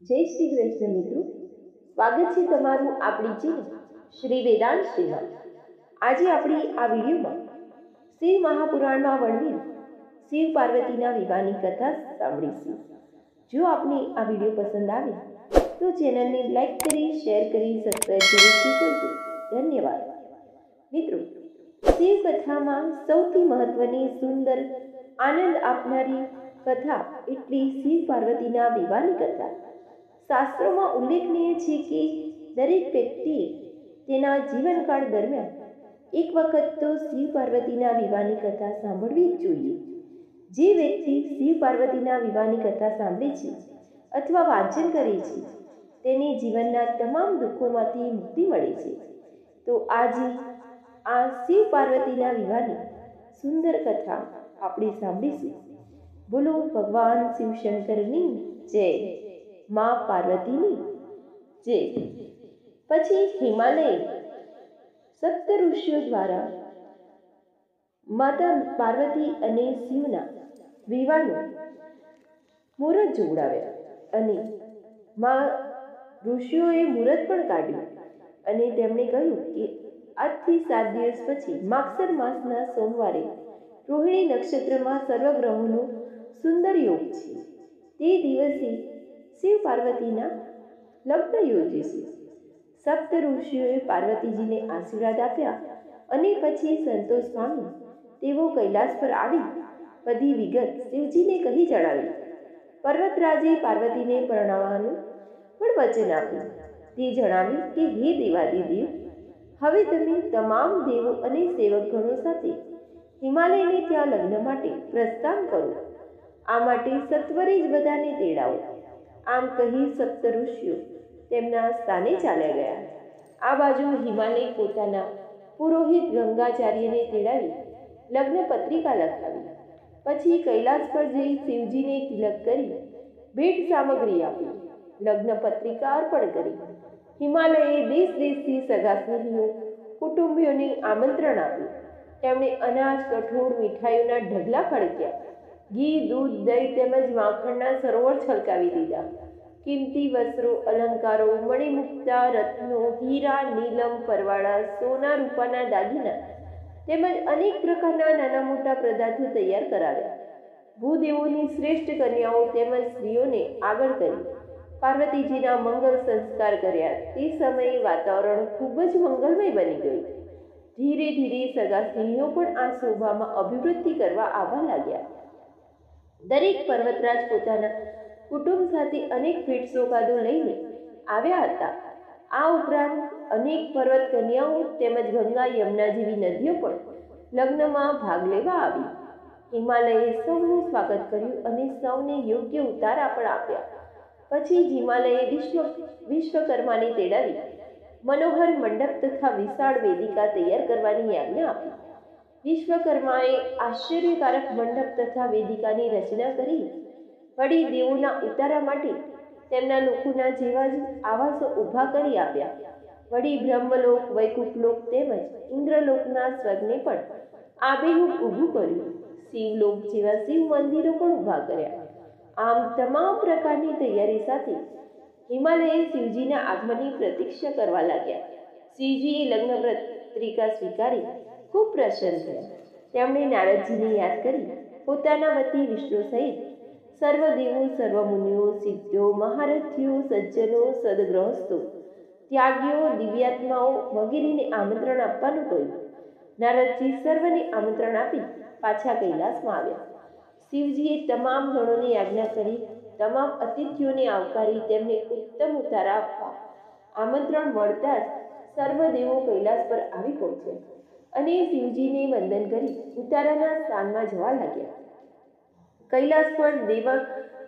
જય શ્રી કૃષ્ણ મિત્રો, સ્વાગત છે તમારું આપણી ચેનલ શ્રી વેદાંત સેવા. આજે આપણી આ વિડીયોમાં શિવ મહાપુરાણમાં વર્ણિત શિવ પાર્વતીના વિવાહની કથા સાંભળીશું. જો આપને આ વિડીયો પસંદ આવે તો ચેનલને લાઈક કરી, શેર કરી, સબસ્ક્રાઈબ જરૂરથી કરજો. ધન્યવાદ. મિત્રો, શિવ કથામાં સૌથી મહત્વની, સુંદર, આનંદ આપનારી કથા એટલી શિવ પાર્વતીના વિવાહની કથા. શાસ્ત્રોમાં ઉલ્લેખનીય છે કે દરેક વ્યક્તિએ તેના જીવનકાળ દરમિયાન એક વખત તો શિવ પાર્વતીના વિવાહની કથા સાંભળવી જ જોઈએ. જે વ્યક્તિ શિવ પાર્વતીના વિવાહની કથા સાંભળે છે અથવા વાંચન કરે છે તેને જીવનના તમામ દુઃખોમાંથી મુક્તિ મળે છે. તો આજે આ શિવ પાર્વતીના વિવાહની સુંદર કથા આપણે સાંભળીશું. બોલો ભગવાન શિવશંકરની જય, મા પાર્વતીની જય. પછી હિમાલય સપ્ત ઋષિઓ દ્વારા માતા પાર્વતી અને શિવના વિવાહનું મુહૂર્ત જોડાવ્યા અને ઋષિઓએ મુહૂર્ત પણ કાઢ્યું અને તેમણે કહ્યું કે આજથી 7 દિવસ પછી માગસર માસના સોમવારે રોહિણી નક્ષત્રમાં સર્વગ્રહોનો સુંદર યોગ છે. તે દિવસે શિવ પાર્વતીના લગ્ન યોજીશું. સપ્ત ઋષિઓએ પાર્વતીજીને આશીર્વાદ આપ્યા અને પછી સંતોષ પામી તેઓ કૈલાસ પર આવી બધી વિગત શિવજીને કહી જણાવી. પર્વતરાજે પાર્વતીને પરણાવવાનું પણ વચન આપ્યું. તે જણાવ્યું કે હે દેવાદિદેવ, હવે તમે તમામ દેવો અને સેવકગણો સાથે હિમાલયને ત્યાં લગ્ન માટે પ્રસ્થાન કરો. આ માટે સત્વરે જ બધાને તેડાવો. આમ કહી સપ્ત ઋષિઓ તેમના સ્થાને ચાલ્યા ગયા. આ બાજુ હિમાલય પોતાના પુરોહિત ગંગાચાર્યને તેડાવી લગ્ન પત્રિકા લખાવી. પછી કૈલાસ પર જઈ શિવજીને તિલક કરી ભેટ સામગ્રી આપી, લગ્ન પત્રિકા અર્પણ કરી. હિમાલયે દેશ દેશથી સગા સ્નેહીઓ, કુટુંબીઓને આમંત્રણ આપ્યું. તેમણે અનાજ, કઠોળ, મીઠાઈઓના ઢગલા ખડક્યા. ઘી, દૂધ, દહીં તેમજ માખણના સરોવર છલકાવી દીધા. કિંમતી વસ્ત્રો, અલંકારો, મણિમુક્તા, રત્નો, હીરા, નીલમ, પરવાળા, સોના રૂપાના દાગીના તેમજ અનેક પ્રકારના નાના મોટા પદાર્થો તૈયાર કરાવ્યા. ભૂદેવોની શ્રેષ્ઠ કન્યાઓ તેમજ સ્ત્રીઓને આગળ કરી પાર્વતીજીના મંગલ સંસ્કાર કર્યા. તે સમયે વાતાવરણ ખૂબ જ મંગલમય બની ગયું. ધીરે ધીરે સગા સ્ત્રીઓ પણ આ શોભામાં અભિવૃદ્ધિ કરવા આવવા લાગ્યા. દરેક પર્વતરાજ પોતાના કુટુંબ સાથે અનેક ભેટ સોગાદો લઈને આવ્યા હતા. આ ઉપરાંત અનેક પર્વત કન્યાઓ તેમજ ગંગા, યમુના જેવી નદીઓ પણ લગ્નમાં ભાગ લેવા આવી. હિમાલયે સૌનું સ્વાગત કર્યું અને સૌને યોગ્ય ઉતારા પણ આપ્યા. પછી હિમાલયે વિશ્વકર્માને તેડાવી મનોહર મંડપ તથા વિશાળ વેદિકા તૈયાર કરવાની આજ્ઞા આપી. વિશ્વકર્માએ આશ્ચર્યકારક મંડપ તથા વેદિકાની રચના કરી વળી દેવોના ઉતારા માટે તેમના લોકોના જેવા જ આવાસો ઊભા કરી આપ્યા. વળી બ્રહ્મલોક, વૈકુંઠલોક તેમજ ઇન્દ્રલોકના સ્વર્ગને પણ આબેહૂબ ઊભું કર્યું. શિવલોક જેવા શિવ મંદિરો પણ ઊભા કર્યા. આમ તમામ પ્રકારની તૈયારી સાથે હિમાલયે શિવજીના આગમનની પ્રતીક્ષા કરવા લાગ્યા. શિવજીએ લગ્ન પત્રિકા સ્વીકારી ખૂબ પ્રસન્ન થયા. તેમણે નારદજીને યાદ કરી પોતાના વતી વિષ્ણુ સહિત સર્વદેવો, સર્વમુનિઓ, સિદ્ધો, મહારથીઓ, સજ્જનો, સદગ્રહસ્થો, ત્યાગીઓ, દિવ્યાત્માઓ વગેરેને આમંત્રણ આપવાનું કહ્યું. નારદજી સર્વને આમંત્રણ આપી પાછા કૈલાસમાં આવ્યા. શિવજીએ તમામ ગણોને આજ્ઞા કરી તમામ અતિથિઓને આવકારી તેમને ઉત્તમ ઉતારા આપવા આમંત્રણ મળતા જ સર્વદેવો કૈલાસ પર આવી પહોંચ્યા અને શિવજીને વંદન કરી ઉતારાના સ્થાનમાં જવા લાગ્યા. કૈલાસ પર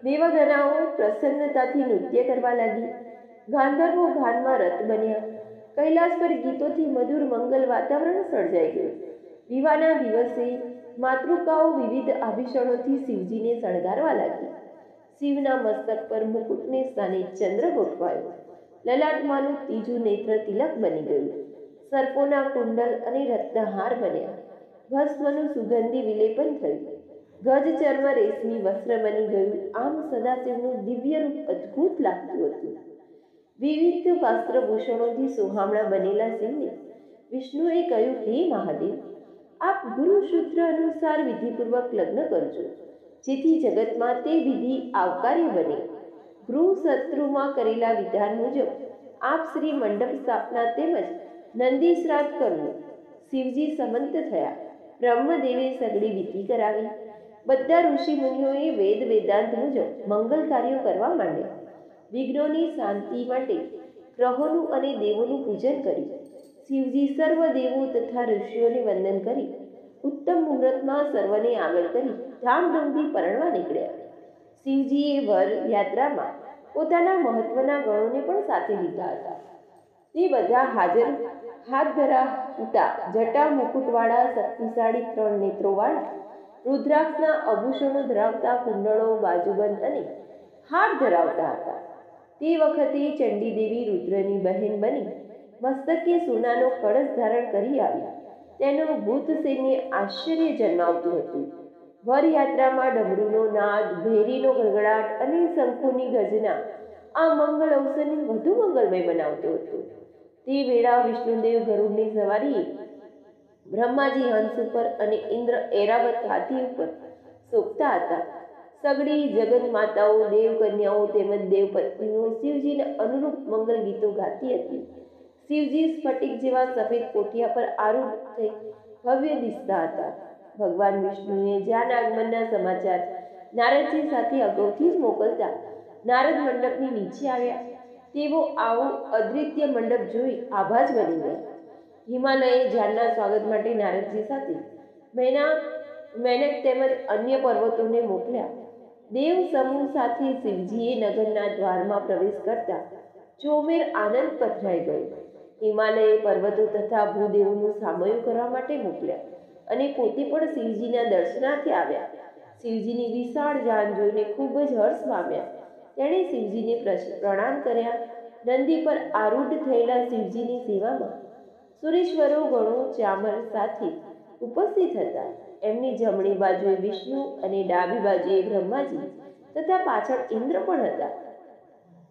દેવગણાઓ પ્રસન્નતાથી નૃત્ય કરવા લાગી. ગાંધર્વો ગાનમાં રત બન્યા. કૈલાસ પર ગીતોથી મધુર મંગલ વાતાવરણ સર્જાઈ ગયું. વિવાહના દિવસે માતૃકાઓ વિવિધ આભૂષણોથી શિવજીને શણગારવા લાગી. શિવના મસ્તક પર મુકુટને સ્થાને ચંદ્ર ગોઠવાયો. લલાટમાંનું ત્રીજું નેત્ર તિલક બની ગયું. સર્પોના કુંડલ અને રત્નહાર બન્યા. ભસ્મનું સુગંધી વિલેપન થયું. ગજ ચર્મ રેશમી વસ્ત્ર બની ગયું. આમ સદાશિવનું દિવ્ય રૂપ અદ્ભુત લાગતું હતું. વિવિધ વસ્ત્રભૂષણોથી સુહામણા બનેલા શિવને વિષ્ણુએ કહ્યું, હે મહાદેવ, આપ ગુરુસૂત્ર અનુસાર વિધિપૂર્વક લગ્ન કરજો, જેથી જગતમાં તે વિધિ આવકાર્ય બને. ગૃહ શત્રુમાં કરેલા વિધાન મુજબ આપ શ્રી મંડપ સ્થાપના તેમજ નંદી શ્રાદ્ધ કરવું. શિવજી સંમત થયા. બ્રહ્મદેવે સઘળી વિધિ કરાવી. બધા ઋષિ મુનિઓએ વેદ વેદાંત મુજબ મંગલ કાર્યો કરવા માંડ્યા. વિઘ્નોની શાંતિ માટે ગ્રહોનું અને દેવોનું પૂજન કર્યું. શિવજી સર્વ દેવો તથા ઋષિઓને વંદન કરી ઉત્તમ મુહૂર્તમાં સર્વને આગળ કરી ધામધૂમથી પરણવા નીકળ્યા. શિવજીએ વર યાત્રામાં પોતાના મહત્વના ગણોને પણ સાથે લીધા હતા. તે બધા હાજર હાથ ધરાવતા જટા મુકુટવાળા, શક્તિશાળી 3 નેત્રોવાળા, રુદ્રાક્ષના આભૂષણો ધરાવતા, કુંડળો, બાજુબંધ અને હાર ધરાવતા હતા. તે વખતે ચંડી દેવી રુદ્રની બહેન બની મસ્તકે સોનાનો કળશ ધારણ કરી આવી. તેનું ભૂત સૈન્ય આશ્ચર્ય જન્માવતું હતું. વરયાત્રામાં ડમરૂનો નાદ, ભેરીનો ગડગડાટ અને શંખોની ગર્જના આ મંગલ અવસરને વધુ મંગલમય બનાવતો હતો. તે વેળા વિષ્ણુદેવ ગરુડની સવારીએ, બ્રહ્માજી હંસ ઉપર અને ઇન્દ્ર એરાવત હાથી ઉપર શોભતા હતા. સગડી જગત માતાઓ, દેવકન્યાઓ તેમજ દેવપત્નીઓ શિવજીના અનુરૂપ મંગલ ગીતો ગાતી હતી. શિવજી સ્ફટિક જેવા સફેદ કોઠિયા પર આરૂઢ થઈ ભવ્ય દિસતા હતા. ભગવાન વિષ્ણુએ જાન આગમનના સમાચાર નારદજી સાથે અગાઉથી જ મોકલતા નારદ મંડપની નીચે આવ્યા. તેઓ આવો અદ્વિતીય મંડપ જોઈ આભાજ બની ગયા. હિમાલયે જાનના સ્વાગત માટે નારદજી સાથે મેનક તેમજ અન્ય પર્વતોને મોકલ્યા. દેવ સમૂહ સાથે શિવજીએ નગરના દ્વારમાં પ્રવેશ કરતા ચોમેર આનંદ પથરાઈ ગયો. હિમાલયે પર્વતો તથા ભૂદેવોનું સામયું કરવા માટે મોકલ્યા અને પોતે પણ શિવજીના દર્શનાર્થે આવ્યા. શિવજીની વિશાળ જાન જોઈને ખૂબ જ હર્ષ પામ્યા. તેણે શિવજીને પ્રણામ કર્યા. નંદી પર આરૂઢ થયેલા શિવજીની સેવામાં સુરેશ્વરો ગણો ચામર સાથે ઉપસ્થિત હતા. એમની જમણી બાજુએ વિષ્ણુ અને ડાબી બાજુએ બ્રહ્માજી તથા પાછળ ઇન્દ્ર પણ હતા.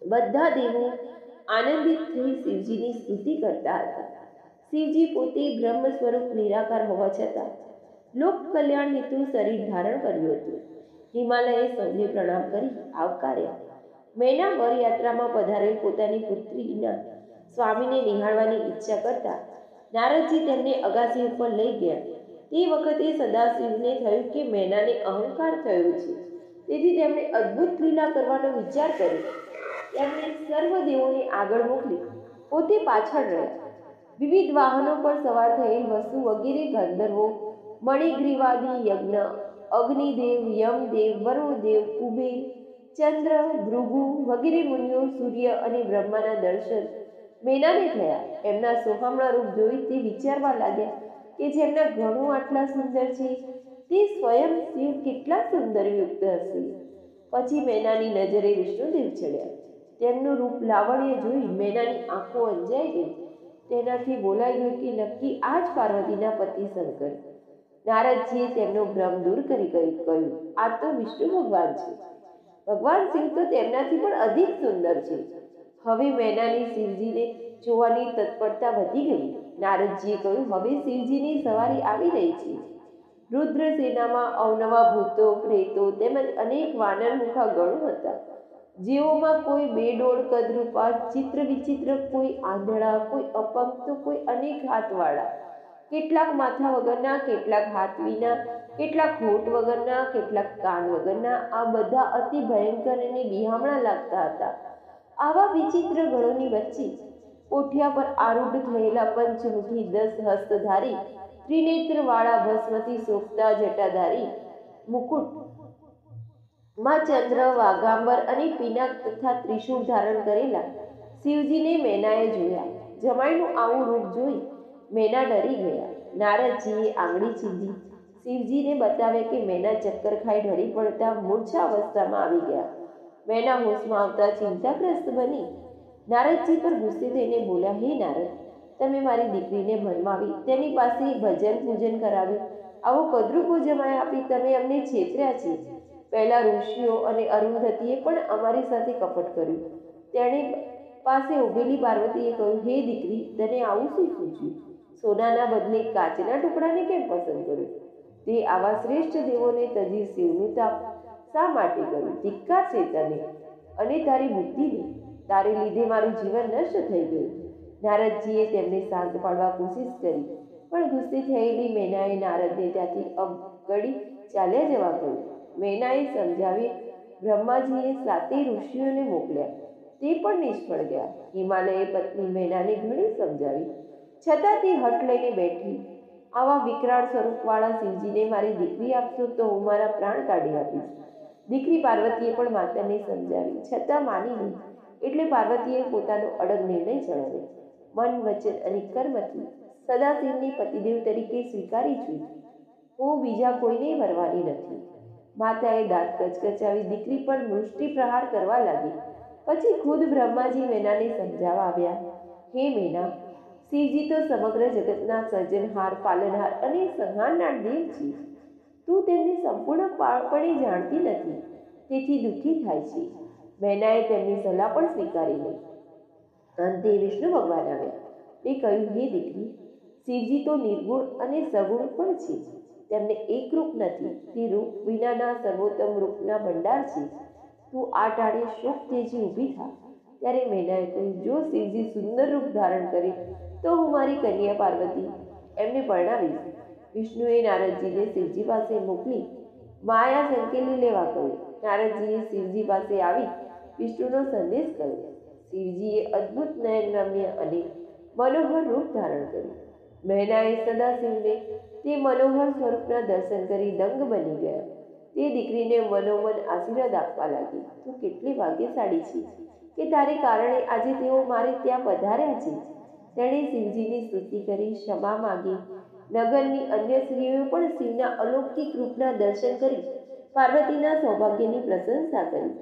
બધા દેવો આનંદિત થઈ શિવજીની સ્તુતિ કરતા હતા. શિવજી પોતે બ્રહ્મ સ્વરૂપ નિરાકાર હોવા છતાં લોક કલ્યાણ હેતુ શરીર ધારણ કર્યું હતું. હિમાલયે સૌને પ્રણામ કરી આવકાર્યા. મેના વરયાત્રામાં પધારેલ પોતાની પુત્રીના સ્વામીને નિહાળવાની ઈચ્છા કરતા નારદજી તેમને અગાસી ઉપર લઈ ગયા. તે વખતે સદાશિવને થયું કે મેનાને અહંકાર થયો છે, તેથી તેમણે અદ્ભુત લીલા કરવાનો વિચાર કર્યો. તેમણે સર્વ દેવોને આગળ મોકલી પોતે પાછળ રહ્યા. વિવિધ વાહનો પર સવાર થયેલ વસુ વગેરે ગંધર્વો, મણિગ્રીવાદી યજ્ઞ, અગ્નિદેવ, યમદેવ, વરુણદેવ, કુબેર, ચંદ્ર, ભૃગુ વગેરે મુનિઓ સૂર્ય અને બ્રહ્માના દર્શન મેનાને થયા. એમના સોહામણા રૂપ જોઈ તે વિચારવા લાગ્યા કે જેમના ગણો આટલા સુંદર છે, તે સ્વયં શિવ કેટલા સુંદરયુક્ત હશે. પછી મેનાની નજરે વિષ્ણુદેવ ચડ્યા. તેમનું રૂપ લાવણ્ય જોઈ મેનાની આંખો અંજાઈ ગઈ. તેનાથી બોલાઈ ગયું કે નક્કી આ જ પાર્વતીના પતિ શંકર. નારદજીએ તેમનો ભ્રમ દૂર કરી કહ્યું, આ તો વિષ્ણુ ભગવાન છે. ભગવાન શિવ તો તેમનાથી પણ અધિક સુંદર છે. હવે મેનાની શિવજીને જોવાની તત્પરતા વધી ગઈ. નારદજીએ કહ્યું, હવે શિવજીની સવારી આવી રહી છે. રુદ્ર સેનામાં અવનવા ભૂતો, પ્રેતો તેમજ અનેક વાનરમુખા ગણો હતા. જેઓમાં કોઈ બેડોળ કદરૂપા, ચિત્ર વિચિત્ર, કોઈ આંધળા, કોઈ અપંગ તો કોઈ અનેક હાથવાળા, કેટલાક માથા વગરના, કેટલાક હાથ વિના, કેટલાક હોઠ વગરના, કેટલાક કાન વગરના. આ બધા અતિ ભયંકર અને બિહામણા લાગતા હતા. આવા વિચિત્ર ગણોની વચ્ચે કોઠિયા પર આરૂઢ થયેલા પંચમુખી 10 હસ્તધારી ત્રિનેત્ર વાળા ભસ્મથી શોભતા જટાધારી મુકુટ માં ચંદ્ર, વાઘાંબર અને પિનાક તથા ત્રિશૂળ ધારણ કરેલા શિવજીને મેનાએ જોયા. જમાઈનું આવું રૂપ જોઈ મેના ડરી ગયા. નારદજીએ આંગળી ચીંધી શિવજીને બતાવે કે મેના ચક્કર ખાઈ ઢળી પડતા મૂર્છા અવસ્થામાં આવી ગયા. મેના હોશમાં આવતા ચિંતાગ્રસ્ત બની નારદજી પર ગુસ્સે થઈને બોલ્યા, હે નારદ, તમે મારી દીકરીને ભરમાવી તેની પાસે ભજન પૂજન કરાવ્યું આવો કદરૂપો જમાઈ આપી તમે અમને છેતર્યા છે. પહેલા ઋષિઓ અને અરુંધતીએ પણ અમારી સાથે કપટ કર્યું. તેણે પાસે ઊભેલી પાર્વતીએ કહ્યું, હે દીકરી, તને આવું શું સૂચ્યું? સોનાના બદલે કાચના ટુકડાને કેમ પસંદ કર્યો? તે આવા શ્રેષ્ઠ દેવોને તજી શિવનું તાપ શા માટે કર્યું? ધિક્કાર છે તને અને તારી બુદ્ધિને. તારે લીધે મારું જીવન નષ્ટ થઈ ગયું. નારદજીએ તેમને શાંત પાડવા કોશિશ કરી, પણ ગુસ્સે થયેલી મેનાએ નારદને ત્યાંથી અગડી ચાલ્યા જવા કહ્યું. મેનાએ સમજાવી બ્રહ્માજીએ 7 ઋષિઓને મોકલ્યા, તે પણ નિષ્ફળ ગયા. હિમાલયે પત્ની મેનાને ઘણી સમજાવી, છતાં તે હઠ લઈને બેઠી. આવા વિકરાળ સ્વરૂપવાળા શિવજીને મારી દીકરી આપશો તો હું મારા પ્રાણ કાઢી આપીશ. દીકરી પાર્વતીએ પણ માતાને સમજાવી, છતાં માની નહીં. એટલે પાર્વતીએ પોતાનો અડગ નિર્ણય જણાવ્યો. મન, વચન અને કર્મથી સદાશિવને પતિદેવ તરીકે સ્વીકારી છું. હું બીજા કોઈને વરવાની નથી. માતાએ દાંત કચકચાવી દીકરી પર મુષ્ટિ પ્રહાર કરવા લાગી. પછી ખુદ બ્રહ્માજી મેનાને સમજાવવા આવ્યા. હે મેના, શિવજી તો સમગ્ર જગતના સર્જનહાર, પાલનહાર અને સંહારનાર દેવ છે. તું તેમને સંપૂર્ણપણે જાણતી નથી, તેથી દુઃખી થાય છે. મેનાએ તેમની સલાહ પણ સ્વીકારી નહીં. અંતે વિષ્ણુ ભગવાન આવ્યા. તે કહ્યું, હે દીકરી, શિવજી તો નિર્ગુણ અને સગુણ પણ છે. તેમને એક રૂપ નથી. તે રૂપ વિનાના સર્વોત્તમ રૂપના ભંડાર છે. તું આ ટાળે શોક તેજી ઊભી થા. ત્યારે મેનાએ કહ્યું, જો શિવજી સુંદર રૂપ ધારણ કરે તો હું મારી કન્યા પાર્વતી એમને પરણાવીશ. વિષ્ણુએ નારદજીને શિવજી પાસે મોકલી માયા સંકેલી લેવા કહ્યું. નારદજીએ શિવજી પાસે આવી વિષ્ણુનો સંદેશ કર્યો. શિવજીએ અદ્ભુત નયનરમ્ય અને મનોહર રૂપ ધારણ કર્યું. મેનાએ સદાશિવને તે મનોહર સ્વરૂપના દર્શન કરી દંગ બની ગયા. તે દીકરીને મનોમન આશીર્વાદ આપવા લાગી. તું કેટલી ભાગ્યશાળી છે કે તારે કારણે આજે તેઓ મારે ત્યાં પધાર્યા છે. તેણે શિવજીની સ્તુતિ કરી, ક્ષમા માગી. નગરની અન્ય સ્ત્રીઓએ પણ શિવના અલૌકિક રૂપના દર્શન કરી પાર્વતીના સૌભાગ્યની પ્રશંસા કરી.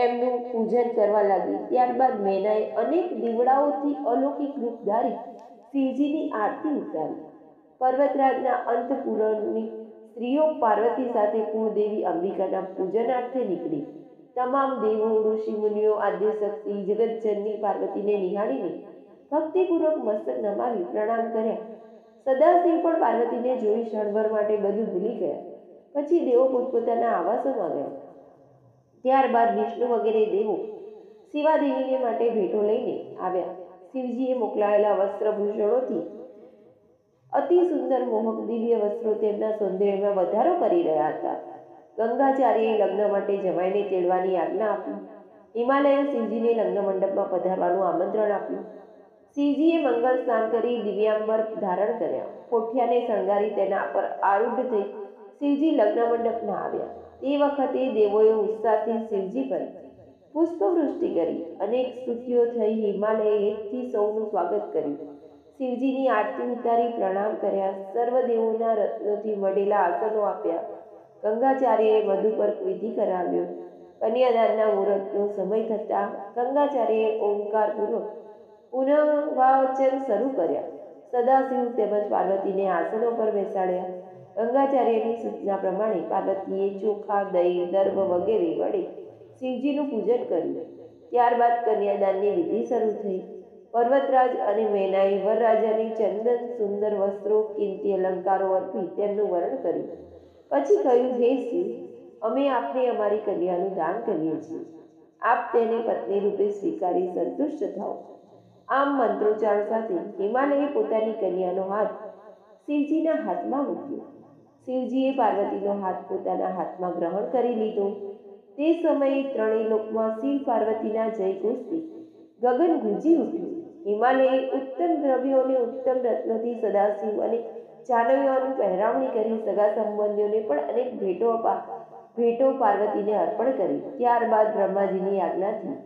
એમનું પૂજન કરવા લાગી. ત્યારબાદ મેનાએ અનેક દીવડાઓથી અલૌકિક રૂપ ધારી શિવજીની આરતી ઉતારી. પર્વતરાજના અંતઃપુરની સ્ત્રીઓ પાર્વતી સાથે કુળદેવી અંબિકાના પૂજનાર્થે નીકળી. તમામ દેવો, ઋષિ મુનિઓ, આદ્યશક્તિ, જગતજનની પાર્વતીને નિહાળીને ભક્તિપૂર્વક મસ્તક નમાવી પ્રણામ કર્યા. સદાશિવ પણ પાર્વતીને જોઈ ક્ષણભર માટે બધું ભૂલી ગયા. પછી દેવો પોતપોતાના આવાસોમાં ગયા. ત્યારબાદ વિષ્ણુ વગેરે દેવો શિવાદેવીને માટે ભેટો લઈને આવ્યા. શિવજીએ મોકલાયેલા વસ્ત્રભૂષણોથી અતિ સુંદર મોહક દિવ્ય વસ્ત્રો તેમના સૌંદર્યમાં વધારો કરી રહ્યા હતા. ગંગાચાર્યએ લગ્ન માટે જમાઈને તેડવાની આજ્ઞા આપી. હિમાલયે શિવજીને લગ્ન મંડપમાં પધારવાનું આમંત્રણ આપ્યું. શિવજીએ મંગળ સ્નાન કરી દિવ્યાંબર ધારણ કર્યા. પોઠિયાને શણગારી તેના પર આરૂઢ થઈ શિવજી લગ્ન મંડપમાં આવ્યા. તે વખતે દેવોએ ઉત્સાહથી શિવજી પર પુષ્પવૃષ્ટિ કરી. અનેક સ્તુતિઓ થઈ. હિમાલયે હેતથી સૌનું સ્વાગત કર્યું. શિવજીની આરતી ઉતારી પ્રણામ કર્યા. સર્વ દેવોના રત્નોથી મઢેલા આસનો આપ્યા. ગંગાચાર્યએ મધુપર્ક વિધિ કરાવ્યો. કન્યાદાનના મુહૂર્તનો સમય થતાં ગંગાચાર્યએ ઓમકારપૂર્વક પુનઃવાચન શરૂ કર્યા. સદાશિવ તેમજ પાર્વતીને આસનો પર બેસાડ્યા. ગંગાચાર્યની સૂચના પ્રમાણે પાર્વતીએ ચોખા, દહીં, દર્ભ વગેરે વડે શિવજીનું પૂજન કર્યું. ત્યારબાદ કન્યાદાનની વિધિ શરૂ થઈ. પર્વતરાજ અને મેનાએ વરરાજાને ચંદન, સુંદર વસ્ત્રો, કિંમતી અલંકારો અર્પી તેમનું વરણ કર્યું. પછી કહ્યું, હે શિવ, અમે આપને અમારી કન્યાનું દાન કરીએ છીએ. આપ તેને પત્ની રૂપે સ્વીકારી સંતુષ્ટ થાઓ. આમ મંત્રોચ્ચાર સાથે હિમાલયે પોતાની કન્યાનો હાથ શિવજીના હાથમાં મૂક્યો. શિવજીએ પાર્વતીનો હાથ પોતાના હાથમાં ગ્રહણ કરી લીધો. તે સમયે ત્રણેય લોકમાં શિવ પાર્વતીના જયઘોષથી ગગન ગુંજી ઉઠ્યું. હિમાલયે ઉત્તમ દ્રવ્યો અને ઉત્તમ રત્નોથી સદાશિવ અને જાનવીઓની પહેરાવણી કરી. સગા સંબંધીઓને પણ અનેક ભેટો પાર્વતીને અર્પણ કરી. ત્યારબાદ બ્રહ્માજીની આજ્ઞાથી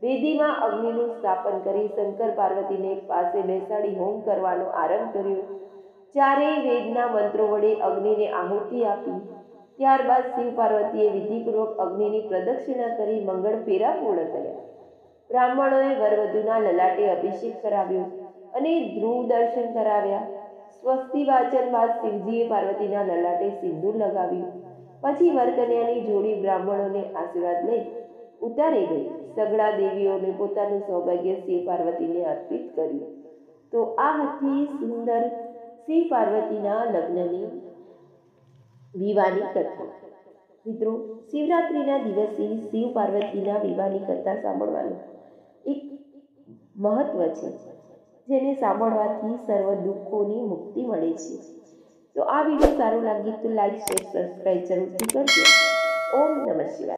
વેદીમાં અગ્નિનું સ્થાપન કરી શંકર પાર્વતીને પાસે બેસાડી હોમ કરવાનો આરંભ કર્યો. ચારેય વેદના મંત્રો વડે અગ્નિને આહુતિ આપી. ત્યારબાદ શિવ પાર્વતીએ વિધિપૂર્વક અગ્નિની પ્રદક્ષિણા કરી મંગળ ફેરા પૂર્ણ કર્યા. બ્રાહ્મણોએ વરવધુના લલાટે અભિષેક કરાવ્યો અને ધ્રુવ દર્શન કરાવ્યા. સ્વસ્તિ વાચન બાદ શિવજીએ પાર્વતીના લલાટે સિંદૂર લગાવ્યું. પછી વરકન્યાની જોડી બ્રાહ્મણોને આશીર્વાદ લઈ ઉતારે ગઈ. સગડા દેવીઓને પોતાનું સૌભાગ્ય શિવ પાર્વતીને અર્પિત કર્યું. તો આ હતી સુંદર શિવ પાર્વતીના લગ્નની વિવાહની કથા. મિત્રો, શિવરાત્રિના દિવસે શિવ પાર્વતીના વિવાહની કથા સાંભળવાનું એક મહત્વ છે, જેને સાંભળવાથી સર્વ દુઃખોની મુક્તિ મળે છે. તો આ વિડીયો સારો લાગે તો લાઈક, શેર, સબસ્ક્રાઈબ જરૂરથી કરજો. ઓમ નમઃ શિવાય.